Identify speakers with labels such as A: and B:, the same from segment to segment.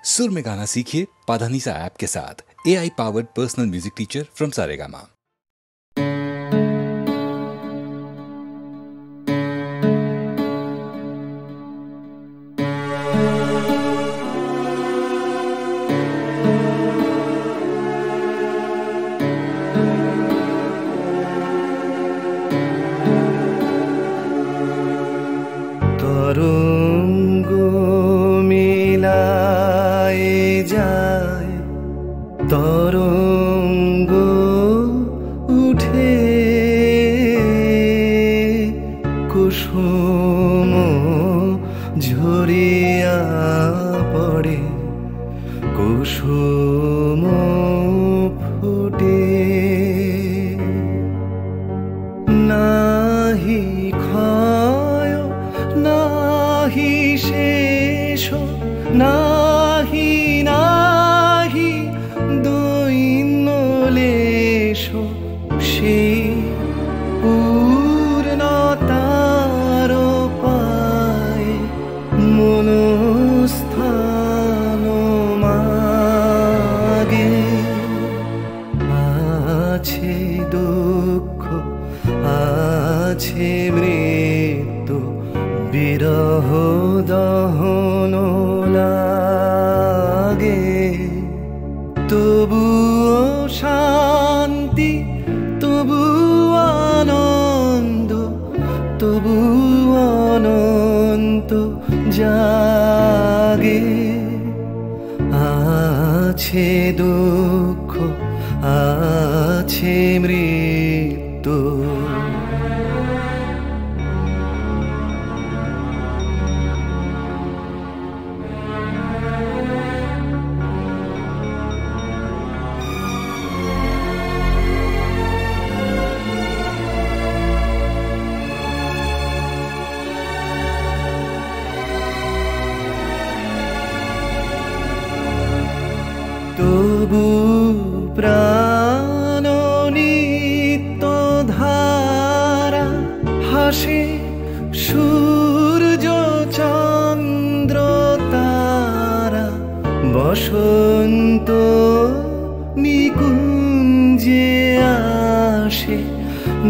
A: सुर में गाना सीखिए पाधानीसा ऐप के साथ। AI powered personal music teacher from Saregama.
B: তরঙ্গ উঠে কুসুম ঝরিয়া পড়ে, কুসুম ফুটে নাহি ক্ষয় নাহি শেষ নাহি নাহি দৈন্যলেশ, সেই পূর্ণতার পায় মনস্থান মাগে। আছে দুঃখ আছে মৃত্যু, বিরহ দহন লাগে, তবুও শান্তি তবু আনন্দ, তবু অনন্ত জাগে। আছে দুঃখ আছে মৃত্যু, তবু প্রাণ নিত্য ধারা হাসে, সূর্য চন্দ্র তারা বসন্ত নিকুঞ্জে আসে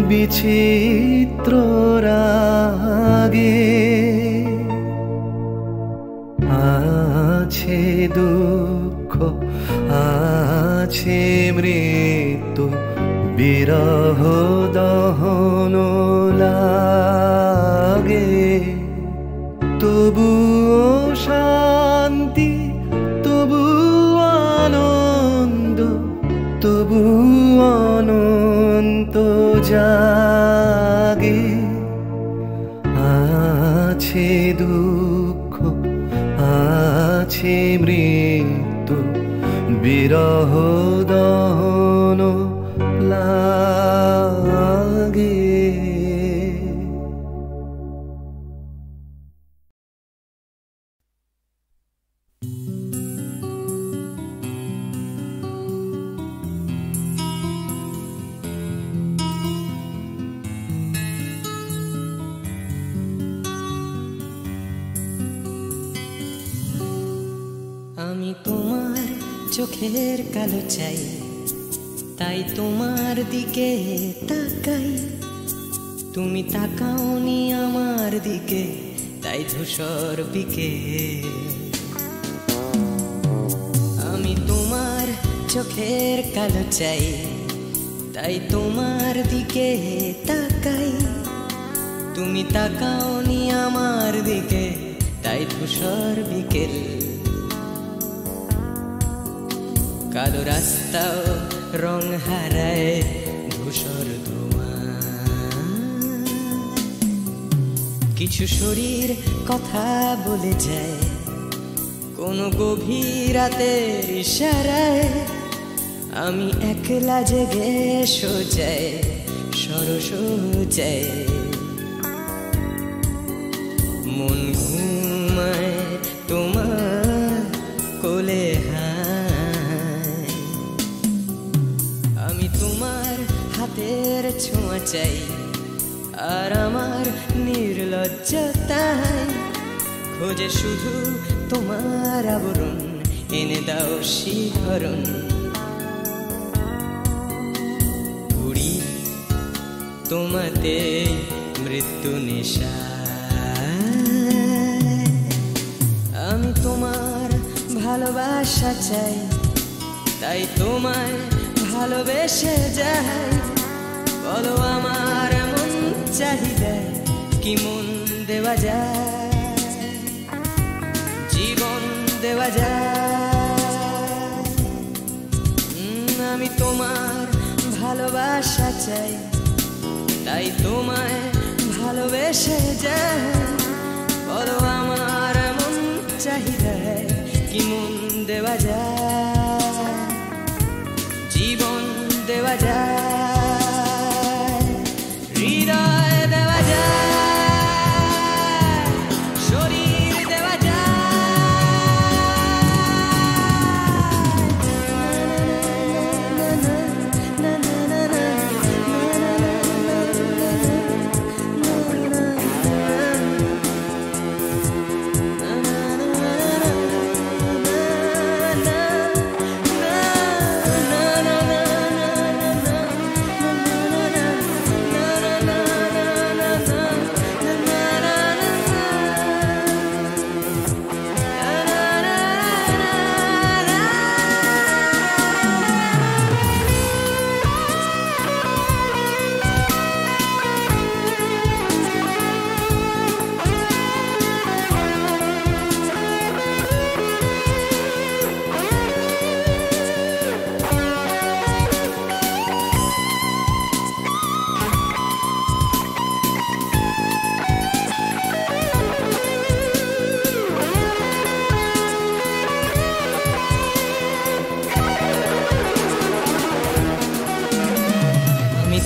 B: বিচিত্র রাগে। আছে দুঃখ আছে মৃত্যু, বিরহ দহন লাগে, তবুও শান্তি তবু আনন্দ, তবু অনন্ত জাগে। আছে দুঃখ আছে মৃত্যু, বিরহ দহন লাগে।
C: আমি তোমার চোখের কালো চাই, তাই তোমার দিকে তাকাই, তুমি তাকাওনি আমার দিকে, তাই ধূসর বিকেল। আমি তোমার চোখের কালো চাই, তাই তোমার দিকে তাকাই, তুমি তাকাওনি আমার দিকে, তাই ধূসর বিকেল। কালো রাস্তাও রং হারায় ধূসর ধোঁয়া, কিছু শরীর কথা বলে যায় কোনো গভীর রাতের ইশারায়। আমি একলা জেগে সোজায় সরস যায়, মন ঘুমায় তোমার কোলে হায়। আমি তোমার হাতের ছোঁয়া চাই, আর আমার নির্লজ্জতায় খোঁজে শুধু তোমার আবরণ এনে দাও শিহরণ পুরি তোমাতে মৃত্যু নেশা আমি তোমার ভালোবাসা চাই তাই তোমায় ভালোবেসে যাই বলো আমার এমন চাহিদা কি মন দেওয়া যায় জীবন দেওয়া যায় আমি তোমার ভালোবাসা চাই তাই তোমায় ভালোবেসে যাই বলো আমার এমন চাহিদা কি মন দেওয়া যায় জীবন দেওয়া যায় হৃদয় দেওয়া যায় শরীর দেওয়া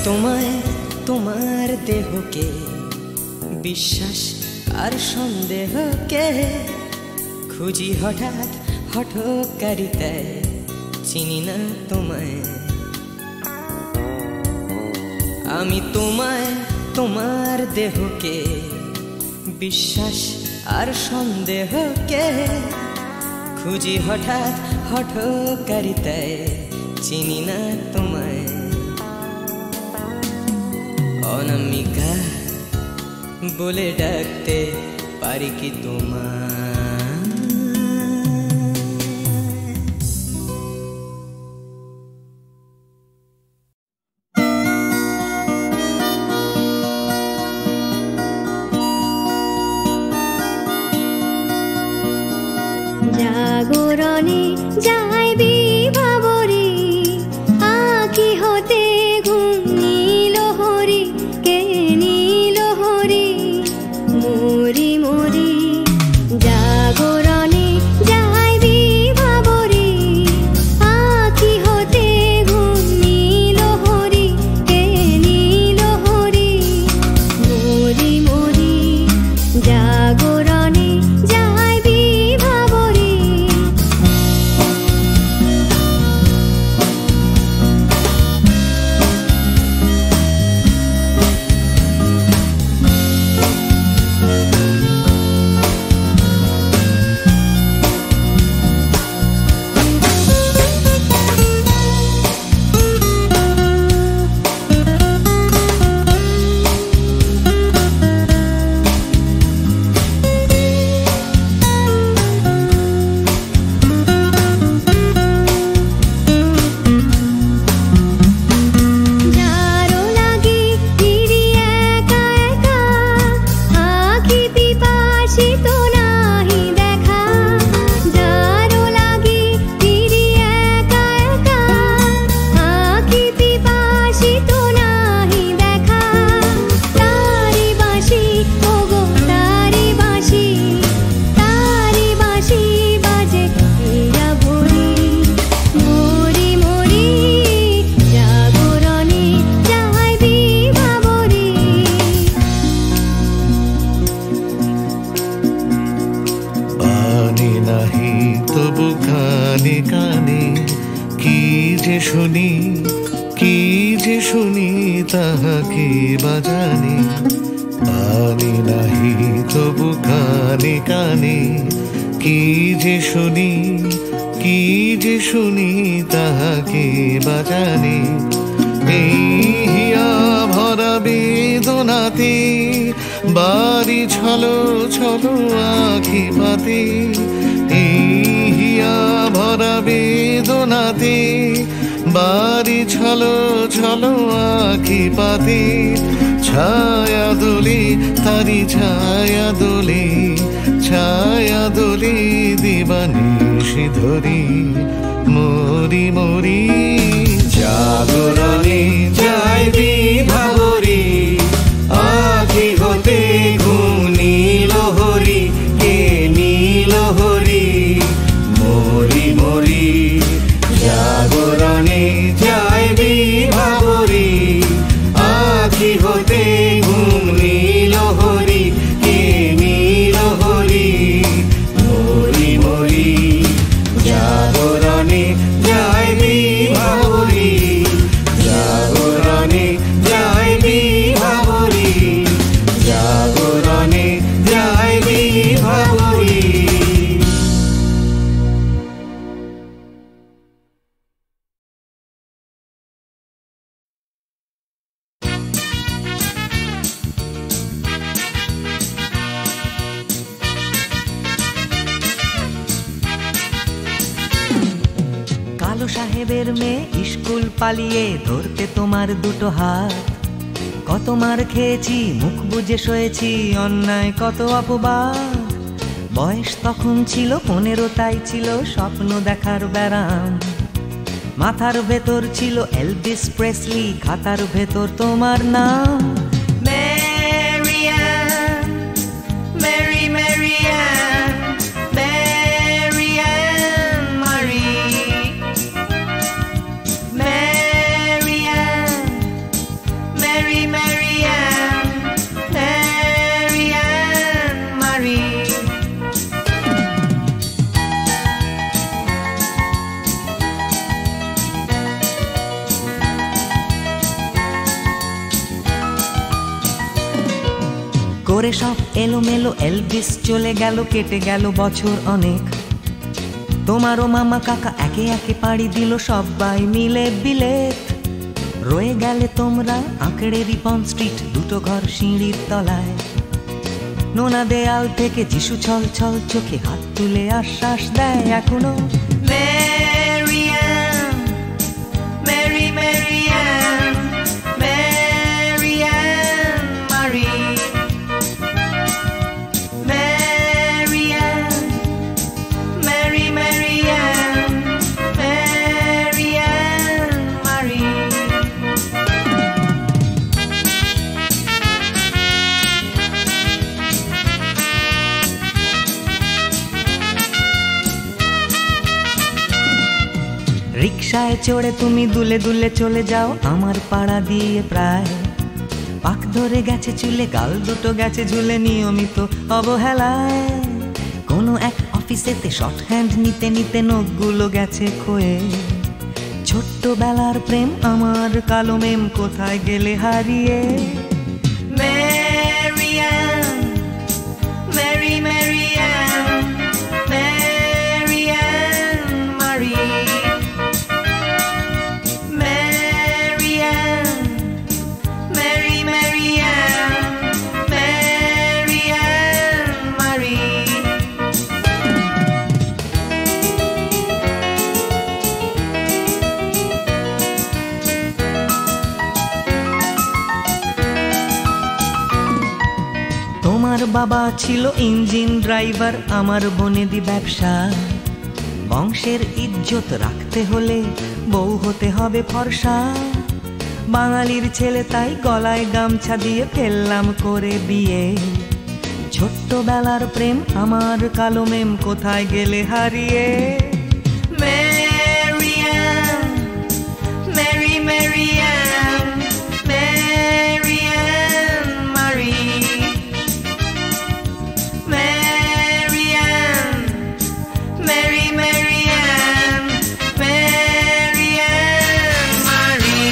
C: তোমায় তোমার দেহকে বিশ্বাস আর সন্দেহকে খুঁজি হঠাৎ হঠকারিতায় চিনি না তোমায় আমি তোমায় তোমার দেহকে বিশ্বাস আর সন্দেহকে খুঁজি হঠাৎ হঠকারিতায় চিনি না তোমায় অনামিকা বলে ডাকতে পারি কি তোমায়
D: জাগরণে যাইবি ভাবরে আঁখি হতে ঘুম নীল হরি কে নীল হরি মরি মরি জাগরণে যাইবি ভাবরে আঁখি হতে ঘুম নীল হরি কে নীল হরি মরি মরি জাগরণে যাইবি ভাবরে যারো লাগি ফিরি একা একা আঁখি পিপাসিত নাহি দেখা যারো লাগি ফিরি একা একা আঁখি পিপাসিত নাহি দেখা তারি বাঁশি ওগো তারি বাঁশি বাজে হীরা ভরি মরি মরি জাগরণে যাইবি ভাবরে
B: আনে নাহি তবু কানে কানে কি যে শুনি তাহাকে বাজানে আনে নাহি তবু কানে কানে কি যে শুনি কি যে শুনি তাহাকে বাজানে এই হিয়া ভরা বেদনাতে বাড়ি ছলো ছলো আখি পাতে এই হিয়া ভরা বেদনাতে বাড়ি ছলো ছলো আখি পাতে ছায়া দোলে তারি ছায়া দোলে দিবানিশি ধরি মরি মরি জাগরণে যায় বিভাবরী আখি হতে ঘুম নীল হরি কে নীল হরি মরি মরি জাগরণে যায় বিভাবরী আখি হতে ঘুম নীল হরি কে নীল হরি মরি মরি জাগরণে যায় বিভাবরী জাগরণে যায় বিভাবরী জাগরণে যায় বিভাবরী।
E: কালো সাহেবের মেয়ে স্কুল পালিয়ে ধরতে তোমার দুটো হাত, কত মার খেয়েছি মুখ বুজে সয়েছি অন্যায় কত অপবাদ। বয়স তখন ছিল 15, তাই ছিল স্বপ্ন দেখার ব্যারাম। মাথার ভেতর ছিল এলভিস প্রেসলি, খাতার ভেতর তোমার নাম। ম্যারিয়ান, মেরি ম্যারিয়ান, ম্যারিয়ান মারি, ম্যারিয়ান, মেরি ম্যারিয়ান, ম্যারিয়ান মারি। করে সব এলোমেলো এলভিস চলে গেল, কেটে গেল বছর অনেক। তোমারও মামা কাকা একে একে পাড়ি দিল সবাই মিলে বিলেত। রয়ে গেলে তোমরা আঁকড়ে রিপন স্ট্রিট, দুটো ঘর সিঁড়ির তলায়। নোনা দেয়াল থেকে যিশু ছল ছল চোখে হাত তুলে আশ্বাস দেয় এখনো। ম্যারিয়ান, মেরি ম্যারিয়ান, ম্যারিয়ান মারি, ম্যারিয়ান, মেরি ম্যারিয়ান, ম্যারিয়ান মারি। রিকশায় চড়ে তুমি দুলে দুলে চলে যাও আমার পাড়া দিয়ে প্রায়। পাক ধরে গেছে চুলে, গাল দুটো গেছে ঝুলে নিয়মিত অবহেলায়। কোনো এক অফিসেতে শর্ট হ্যান্ড নিতে নিতে নখগুলো গেছে ক্ষয়ে। ছোট্টবেলার প্রেম আমার কালো মেম কোথায় গেলে হারিয়ে। ম্যারিয়ান, মেরি ম্যারিয়ান, ম্যারিয়ান মারি, ম্যারিয়ান, মেরি ম্যারিয়ান, ম্যারিয়ান মারি। তোমার বাবা ছিল ইঞ্জিন ড্রাইভার, আমার বনেদি ব্যবসা। বংশের ইজ্জত রাখতে হলে বউ হতে হবে ফর্সা। বাঙালির ছেলে তাই গলায় গামছা দিয়ে ফেললাম করে বিয়ে। ছোট্টবেলার প্রেম আমার কালো মেম কোথায় গেলে হারিয়ে। ম্যারিয়ান, মেরি ম্যারিয়ান, ম্যারিয়ান মারি, ম্যারিয়ান, মেরি ম্যারিয়ান, ম্যারিয়ান মারি।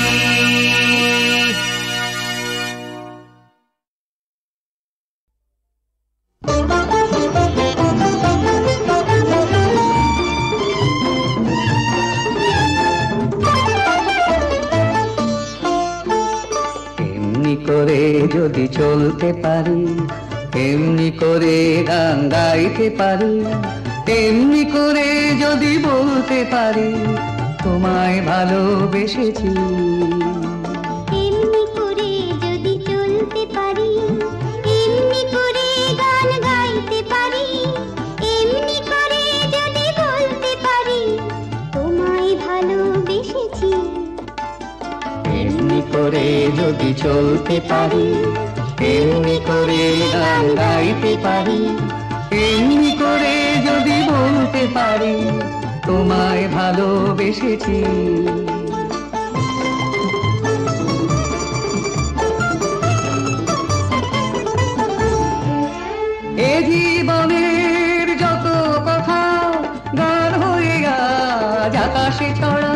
E: যদি চলতে পারি, এমনি করে গান গাইতে পারি, এমনি করে যদি বলতে পারি তোমায় ভালোবেসেছি।
D: এমনি করে যদি চলতে পারি, এমনি করে গান গাইতে পারি, এমনি করে যদি বলতে পারি তোমায় ভালোবেসেছি।
E: এমনি করে যদি চলতে পারি, এমনি করে গান গাইতে পারি, এমনি করে যদি বলতে পারি তোমায় ভালোবেসেছি। এ জীবনের যত কথা গান হয়ে আজ আকাশে ছড়া,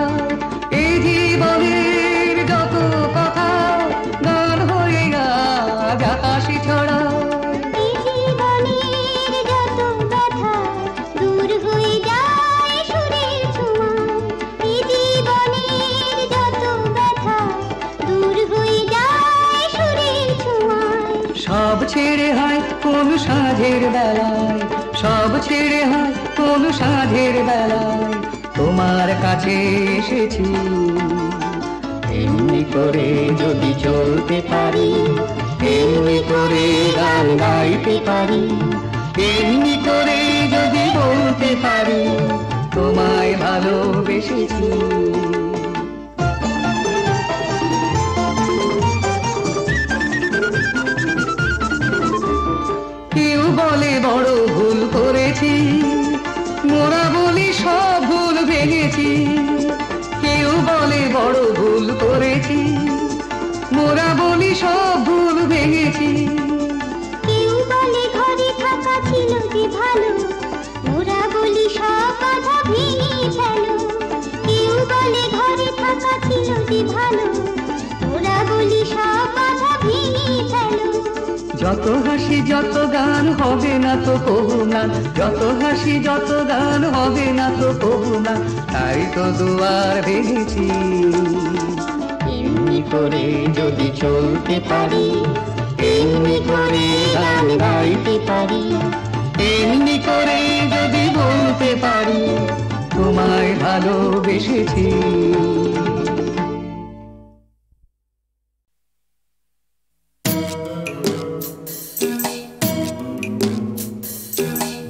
E: এ জীবনের যত কথা গান হয়ে আজ আকাশে ছড়া।
D: এই জীবনের যত ব্যথা দূর হয়ে যায় সুরের ছোঁয়ায়, এই জীবনের যত ব্যথা দূর হয়ে যায় সুরের ছোঁয়ায়।
E: সব ছেড়ে হয় কোন সাঁঝের বেলায়, সব ছেড়ে হয় কোন সাঁঝের বেলায় তোমার কাছে এসেছি। এমনি করে যদি চলতে পারি, এমনি করে গান গাইতে পারি, এমনি করে যদি বলতে পারি তোমায় ভালোবেসেছি। কেউ বলে বড় ভুল করেছি, মোরা বলি সব ভুল ভেঙেছি। কেউ বলে বড় ভুল করেছি, মোরা বলি সব ভুল ভেঙেছি।
D: কেউ বলে ঘরে থাকা ছিল যে ভালো, ওরা বলি সব কথা ভেঙে ফেলো। কেউ বলে ঘরে থাকা ছিল যে ভালো, ওরা বলি সব কথা ভেঙে ফেলো।
E: যত হাসি যত গান হবে না তো কবু না, যত হাসি যত গান হবে না তো কবু না, তাই তো দুয়ার ভেঙেছি। এমনি করে যদি চলতে পারি, এমনি করে গান গাইতে পারি, এমনি করে যদি বলতে পারি তোমায় ভালোবেসেছি।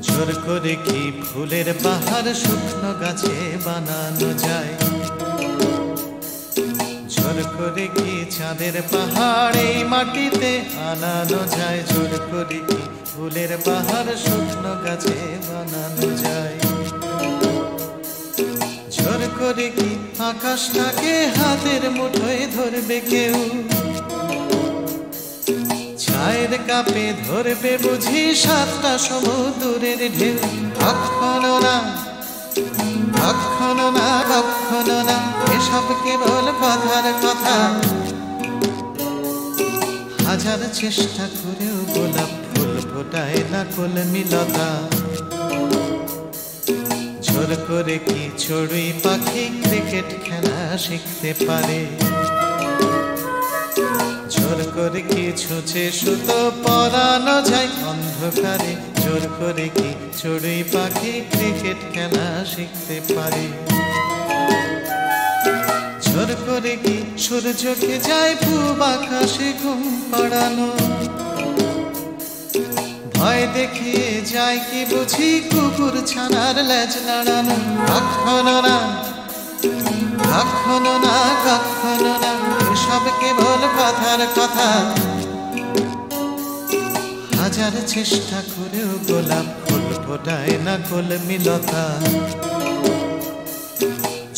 B: জোর করে কি ফুলের বাহার শুকনো গাছে বানানো যায়, জোর করে কি চাঁদের পাহাড় এই মাটিতে আনানো যায়, জোর করে কি ফুলের বাহার শুকনো গাছে বানানো যায়। জোর করে কি আকাশটাকে হাতের মুঠোয় ধরবে কেউ, ছায়ের কাপে ধরবে বুঝি সাতটা সমুদ্রের ঢেউ। কখনো না, কখনো না, কখনো না, এসব কেবল কথার কথা। হাজার চেষ্টা করেও গোলাপ ফুল ফোটায় না কলমিলতা। জোর করে কি চড়ুই পাখি ক্রিকেট খেলা শিখতে পারে, জোর করে কি ছুঁচে সুতো পরানো যায় অন্ধকারে, জোর করে কি চড়ুই পাখি ক্রিকেট খেলা শিখতে পারে। জোর করে কি সূর্যকে যায় পূব আকাশে ঘুম পাড়ানো, ভয় দেখিয়ে যায় কি বুঝি কুকুর ছানার লেজ নাড়ানো। কখনো না, কখনো না, কখনো না, এসব কেবল কথার কথা। হাজার চেষ্টা করেও গোলাপ ফুল ফোটায় না কলমিলতা।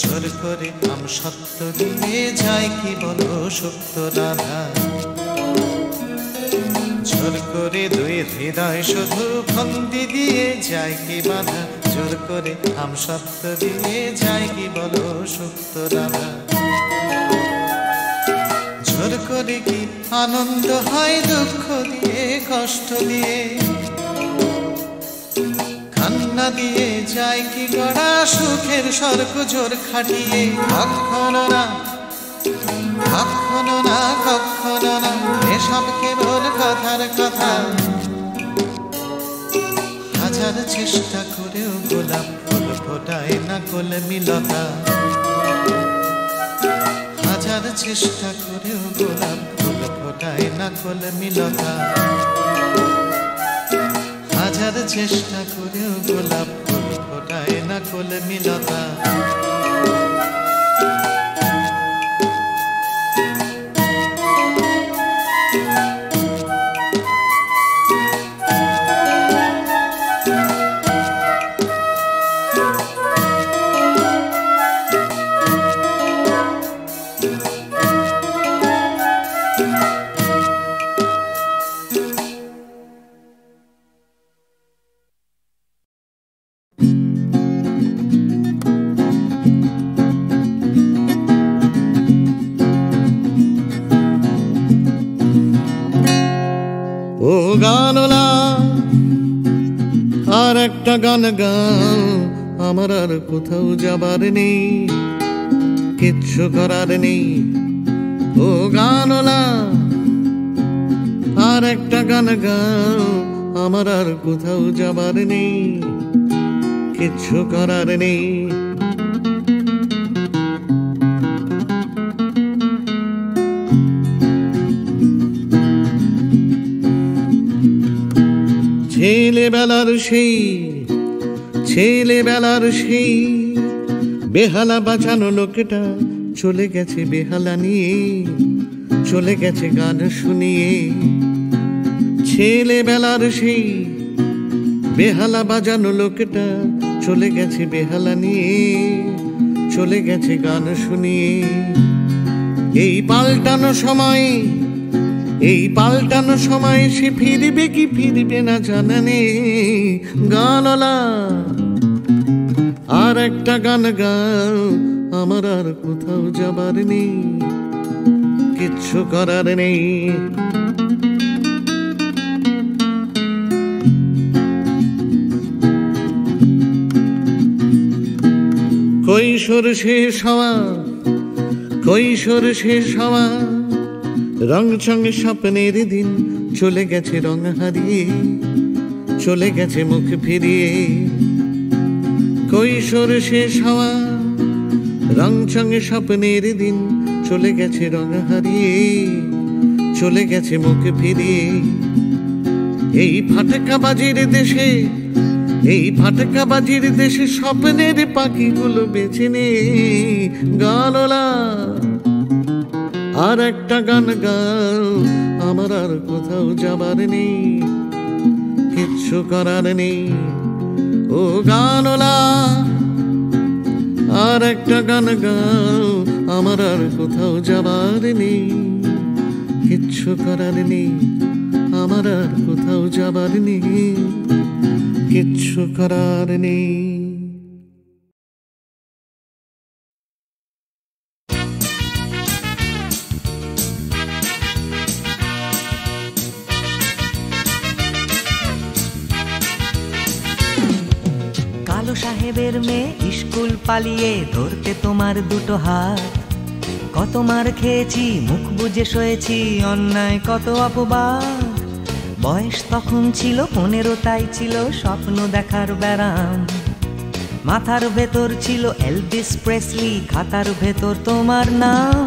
B: জোর করে আম সত্য দিয়ে যায় কি বলো সুপ্ত রাধা, জোর করে দুই হৃদয় শুধু ফন্দি দিয়ে যায় কি বাধা, জোর করে আম সত্য দিয়ে যায় কি বলো সুপ্ত রাধা। জোর করে কি আনন্দ হয় দুঃখ দিয়ে কষ্ট দিয়ে, কান্না দিয়ে যায় কি গড়া সুখের স্বর্গ জোর খাটিয়ে। কখনো না, কখনো না কখনো না, এসব কেবল কথার কথা। হাজার চেষ্টা করেও গোলাপ ফুল ফোটায় না কলমিলতা। হাজার চেষ্টা করেও গোলাপ ফুল ফোটায় না কলমিলতা। হাজার চেষ্টা করেও গোলাপ ফুল ফোটায় না কলমিলতা। ও গানলা আর একটা গান গাও, আমার আর কোথাও যাবার নেই, কিচ্ছু করার নেই। ও গানলা আর একটা গান গাও, আমার আর কোথাও যাবার নেই, কিচ্ছু করার নেই। ছেলেবেলার সেই বেহালা বাঁচানো লোকটা চলে গেছে বেহালা নিয়ে, চলে গেছে গান শুনিয়ে। ছেলেবেলার সেই বেহালা বাজানো লোকটা চলে গেছে বেহালা নিয়ে, চলে গেছে গান শুনিয়ে। এই পাল্টানো সময় সে ফিরবে কি ফিরবে না জানা নেই। গানলা আর একটা গান গাও, আমার আর কোথাও যাবার নেই, কিচ্ছু করার নেই। কৈশোর শেষ হওয়া রং চঙে স্বপ্নের দিন চলে গেছে রং হারিয়ে, চলে গেছে মুখ ফিরিয়ে। কৈশোর শেষ হওয়া রং চঙে স্বপ্নের দিন চলে গেছে রং হারিয়ে, চলে গেছে মুখ ফিরিয়ে। এই ফাটকাবাজির দেশে স্বপ্নের পাখিগুলো বেছে নে। গানলা আর একটা গান গাও, আমার আর কোথাও যাবার নেই, কিচ্ছু করার নেই। ও গানলা আর একটা গান গাও, আমার আর কোথাও যাবার নেই, কিচ্ছু করার নেই। আমার আর কোথাও যাবার নেই, কিচ্ছু করার নেই।
E: কালো সাহেবের মেয়ে স্কুল পালিয়ে ধরতে তোমার দুটো হাত। কত মার খেয়েছি, মুখ বুজে শুয়েছি, অন্যায় কত অপবাদ। বয়স তখন ছিল 15, তাই ছিল স্বপ্ন দেখার ব্যারাম। মাথার ভেতর ছিল এলভিস প্রেসলি, খাতার ভেতর তোমার নাম।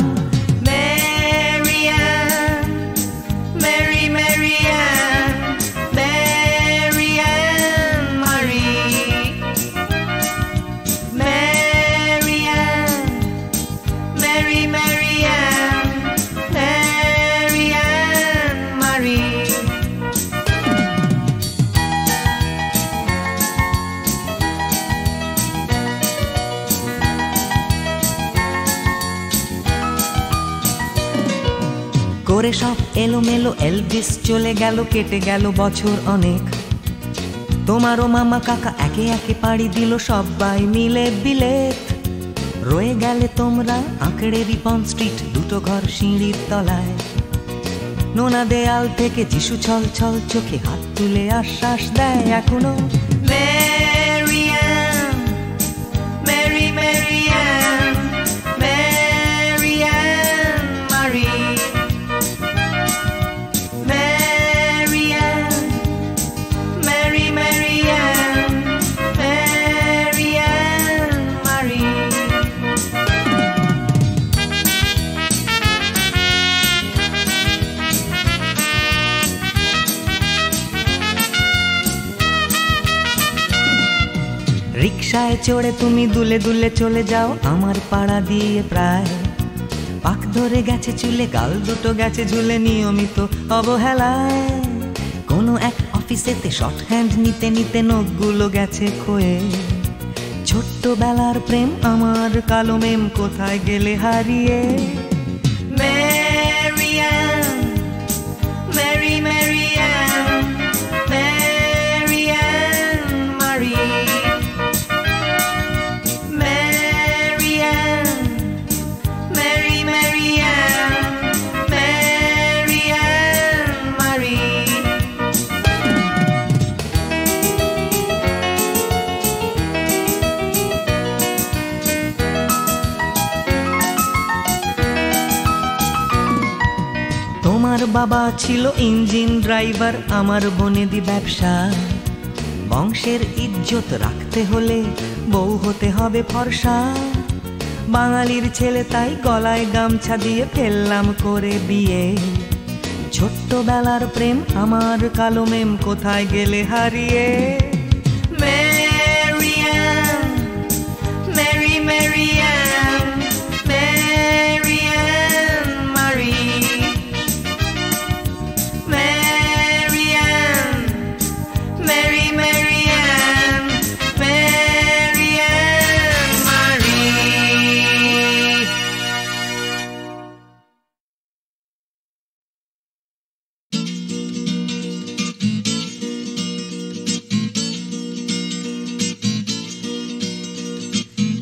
E: করে সব এলোমেলো এলভিস চলে গেল, কেটে গেল বছর অনেক। তোমারও মামা কাকা একে একে পাড়ি দিল, সবাই মিলে বিলেত। রয়ে গেলে তোমরা আঁকড়ে রিপন স্ট্রিট, দুটো ঘর সিঁড়ির তলায়। নোনা দেয়াল থেকে যিশু ছল ছল চোখে হাত তুলে আশ্বাস দেয় এখনো। Mary Ann, Mary Ann, Mary Ann, রিক্সায় চড়ে তুমি দুলে দুলে চলে যাও আমার পাড়া দিয়ে প্রায়। পাক ধরে গেছে চুলে, গাল দুটো গেছে ঝুলে নিয়মিত অবহেলায়। কোনো এক অফিসেতে শর্ট হ্যান্ড নিতে নিতে নখগুলো গেছে ক্ষয়ে। ছোট্টবেলার প্রেম আমার কালো মেম কোথায় গেলে হারিয়ে। Marianne, Mary Marianne, Marianne Marie, Marianne, Mary Marianne, Marianne Marie. তোমার বাবা ছিল ইঞ্জিন ড্রাইভার, আমার বনেদি ব্যবসা। বংশের ইজ্জত রাখতে হলে বউ হতে হবে ফর্সা। বাঙালির ছেলে তাই গলায় গামছা দিয়ে ফেললাম করে বিয়ে। ছোট্টবেলার প্রেম আমার কালো মেম কোথায় গেলে হারিয়ে। Marianne, Mary Marianne, Marianne Marie, Marianne, Mary Marianne, Marianne Marie.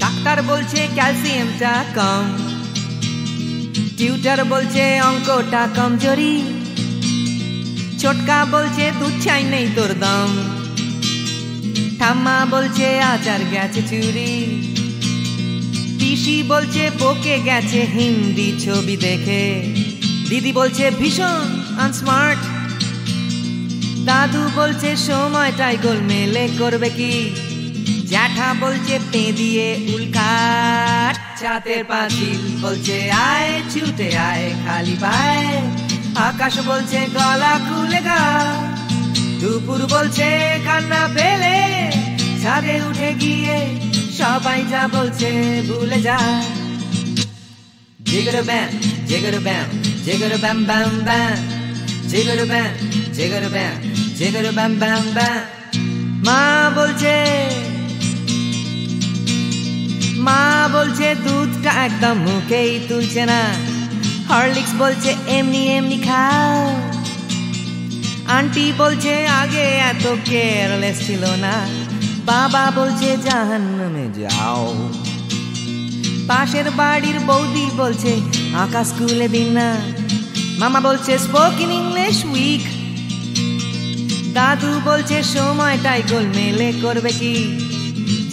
E: Doctor বলছে ক্যালসিয়ামটা কম, টিউটার বলছে অঙ্কটা কমজোরি, ছোটকা বলছে দুধ চাই নেই তোর দাম, ঠাম্মা বলছে আচার গেছে চুরি, পিসি বলছে বকে গেছে হিন্দি ছবি দেখে, দিদি বলছে ভীষণ আনস্মার্ট, দাদু বলছে সময়টাই গোলমেলে করবে কি, জ্যাঠা বলছে পে দিয়ে উল্কাট, ছাতের পাঁচিল বলছে আয় ছুটে আয় খালি পায়, আকাশ বলছে গলা খুলে গা, দুপুর বলছে কান্না পেলে ছাদে উঠে গিয়ে সবাই যা বলছে ভুলে যা। জিগর ব্যাম জিগর ব্যাম জিগর ব্যাম ব্যাম ব্যাম, জিগর ব্যাম জিগর ব্যাম জিগর ব্যাম ব্যাম ব্যাম। মা বলছে দুধটা একদম মুখেই তুলছে না, হরলিক্স বলছে এমনি এমনি খাও, আন্টি বলছে আগে এত কেয়ারলেস ছিল না, বাবা বলছে জাহান্নামে যাও, পাশের বাড়ির বৌদি বলছে আকাশ স্কুলে দিন না, মামা বলছে স্পোকেন ইংলিশ উইক, দাদু বলছে সময়টাই গোলমেলে করবে কি,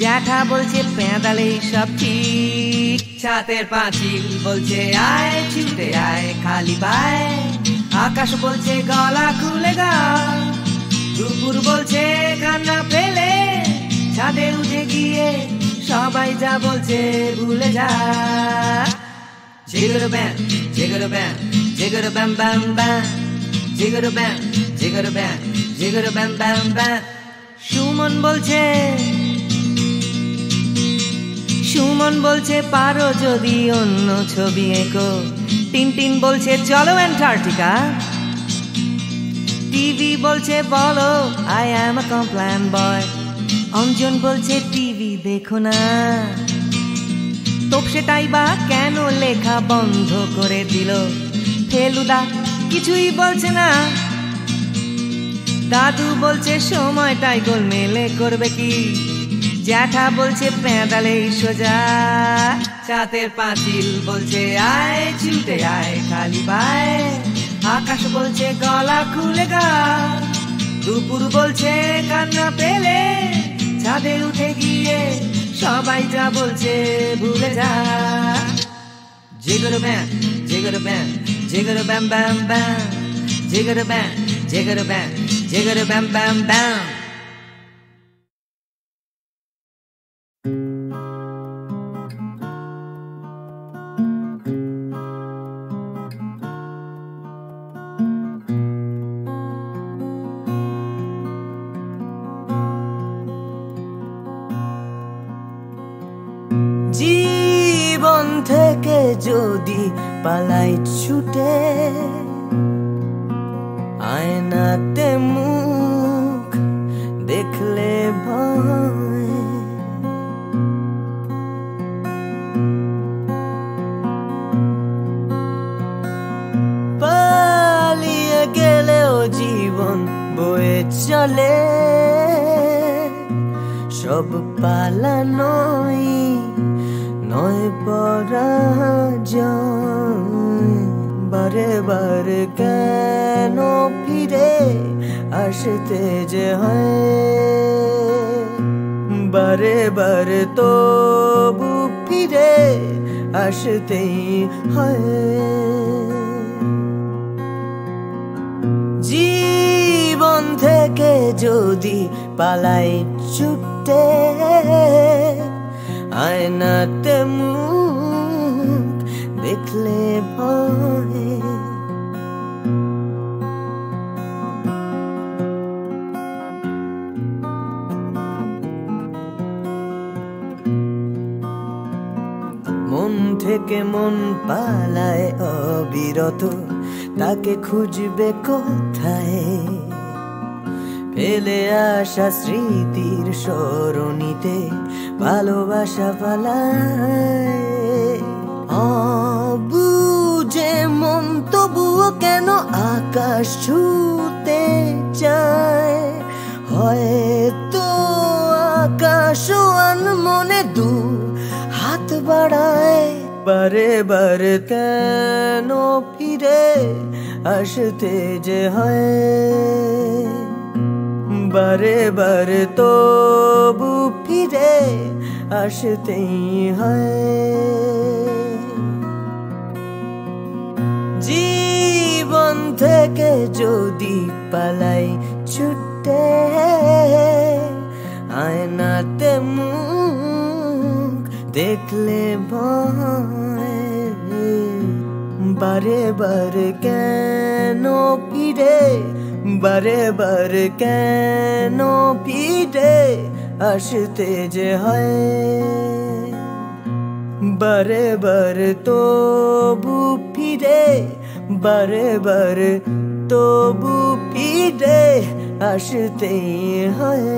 E: জ্যাঠা বলছে পেঁদালেই সব ঠিক, ছাতের পাঁচিল বলছে আয় ছুটে আয় খালি পায়, আকাশ বলছে গলা খুলে গা, দুপুর বলছে কান্না পেলে ছাদে উঠে গিয়ে সবাই যা বলছে ভুলে যা। জিগর ব্যাম জিগর ব্যাম জিগর ব্যাম ব্যাম ব্যাম, জিগর ব্যাম জিগর ব্যাম জিগর ব্যাম ব্যাম ব্যাম। সুমন বলছে পারো যদি অন্য ছবি এঁকো, টিনটিন বলছে চলো অ্যান্টার্কটিকা, টিভি বলছে বলো আই অ্যাম আ কমপ্ল্যান বয়, অঞ্জন বলছে টিভি দেখো না, তোপসেটাই বা কেন লেখা বন্ধ করে দিল, ফেলুদা কিছুই বলছে না, দাদু বলছে সময়টাই গোলমেলে করবে কি, জ্যাঠা বলছে পেঁদালেই সোজা, ছাতের পাঁচিল বলছে আয় ছুটে আয় খালি পায়, আকাশ বলছে গলা খুলে গা, দুপুর বলছে কান্না পেলে ছাদে উঠে গিয়ে সবাই যা বলছে ভুলে যা। জিগর ব্যাম জিগর ব্যাম জিগর ব্যাম ব্যাম ব্যাম, জিগর ব্যাম জিগর ব্যাম জিগর ব্যাম ব্যাম ব্যাম।
C: যদি পালাই ছুটে, আয়নাতে মুখ দেখলে ভয়। পালিয়ে গেলেও জীবন বয়ে চলে, সব পালানোই নয় পরাজয়। বারে বারে কেন ফিরে আসতে যে হয়, বারে বারে তবু ফিরে আসতেই হয়। জীবন থেকে যদি পালাই ছুটে, আয়নাতে মুখ দেখলে ভয়। মন থেকে মন পালায় অবিরত, তাকে খুঁজবে কোথায়? ফেলে আসা স্মৃতির সরণিতে ভালোবাসা পালায়। অবুঝে মন তবুও কেন আকাশ ছুঁতে চায়, হয়তো আকাশ মনে দু হাত বাড়ায়। বারে বারে কেন ফিরে আসতে যে হয়, বারে বারে তবু ফিরে আসতেই হয়। জীবন থেকে যদি পালাই ছুটে, আয়নাতে মুখ দেখলে ভয়। বারে বারে কেন ফিরে, বারে বারে কেন ফিরে আসতে যে হয়, বারে বারে তবু ফিরে, বারে বারে তবু ফিরে আসতেই হয়।